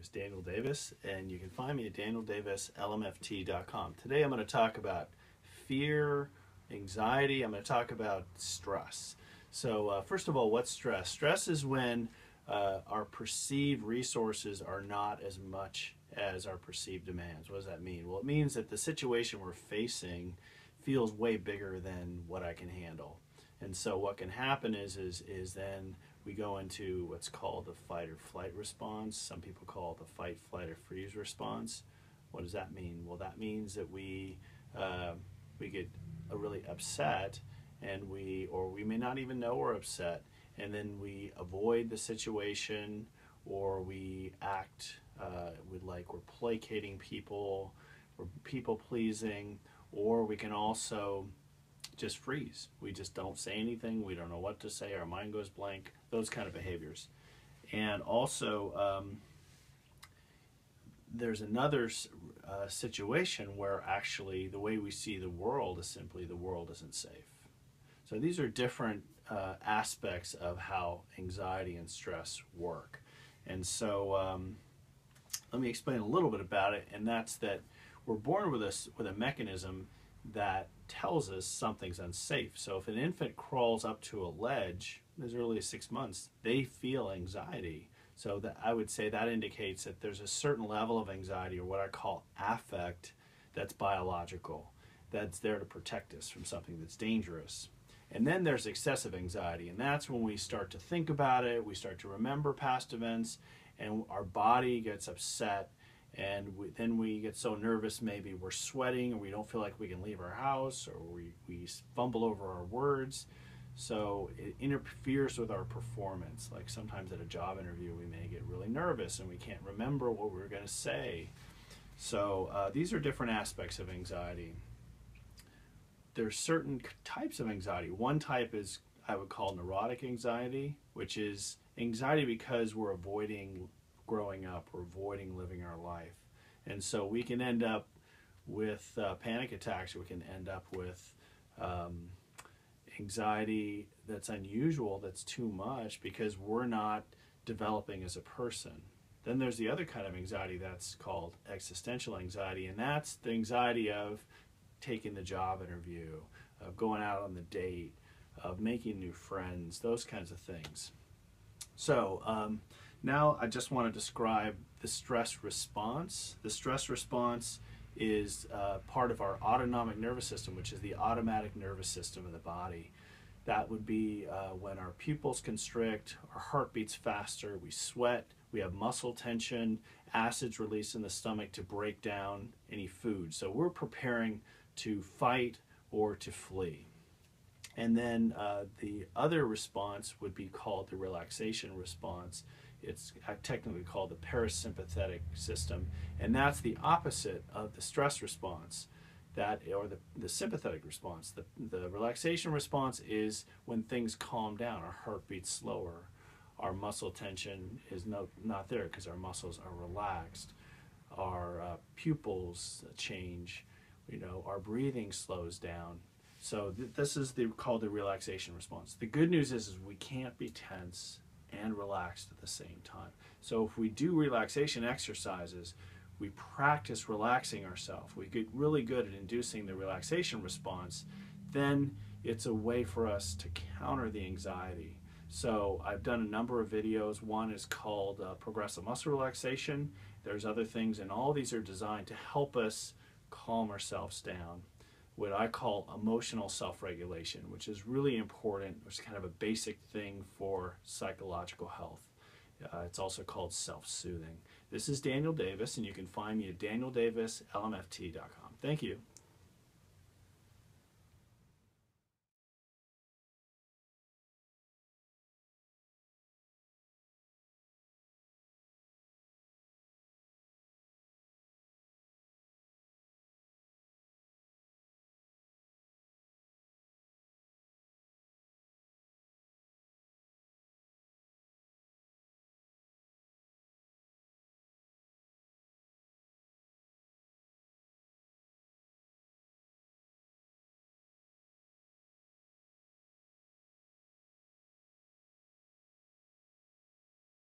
is Daniel Davis, and you can find me at danieldavislmft.com. Today I'm going to talk about fear, anxiety. I'm going to talk about stress. So first of all, what's stress? Stress is when our perceived resources are not as much as our perceived demands. What does that mean? Well, it means that the situation we're facing feels way bigger than what I can handle. And so what can happen is then we go into what's called the fight or flight response. Some people call it the fight, flight, or freeze response. What does that mean? Well, that means that we get really upset, and we may not even know we're upset, and then we avoid the situation, or we act like we're placating people, we're people pleasing, or we can also just freeze. We just don't say anything. We don't know what to say. Our mind goes blank. Those kind of behaviors. And also, there's another situation where actually the way we see the world is simply the world isn't safe. So these are different aspects of how anxiety and stress work. And so let me explain a little bit about it, and that's that we're born with a mechanism that tells us something's unsafe. So if an infant crawls up to a ledge as early as 6 months, they feel anxiety. So that I would say that indicates that there's a certain level of anxiety, or what I call affect, that's biological, that's there to protect us from something that's dangerous. And then there's excessive anxiety, and that's when we start to think about it, we start to remember past events, and our body gets upset, and then we get so nervous, maybe we're sweating, or we don't feel like we can leave our house, or we fumble over our words. So it interferes with our performance. Like sometimes at a job interview, we may get really nervous and we can't remember what we were going to say. So these are different aspects of anxiety. There's certain types of anxiety. One type is I would call neurotic anxiety, which is anxiety because we're avoiding growing up, we're avoiding living our life. And so we can end up with panic attacks, we can end up with anxiety that's unusual, that's too much, because we're not developing as a person. Then there's the other kind of anxiety that's called existential anxiety, and that's the anxiety of taking the job interview, of going out on the date, of making new friends, those kinds of things. So now I just want to describe the stress response. The stress response is part of our autonomic nervous system, which is the automatic nervous system of the body. That would be when our pupils constrict, our heart beats faster, we sweat, we have muscle tension, acids released in the stomach to break down any food. So we're preparing to fight or to flee. And then the other response would be called the relaxation response. It's technically called the parasympathetic system, and that's the opposite of the stress response, or the sympathetic response. The relaxation response is when things calm down, our heart beats slower, our muscle tension is not there because our muscles are relaxed, our pupils change, our breathing slows down. So this is called the relaxation response. The good news is we can't be tense and relaxed at the same time. So if we do relaxation exercises, we practice relaxing ourselves, we get really good at inducing the relaxation response, then it's a way for us to counter the anxiety. So I've done a number of videos. One is called progressive muscle relaxation. There's other things, and all these are designed to help us calm ourselves down. What I call emotional self-regulation, which is really important, which is kind of a basic thing for psychological health. It's also called self-soothing. This is Daniel Davis, and you can find me at danieldavislmft.com. Thank you.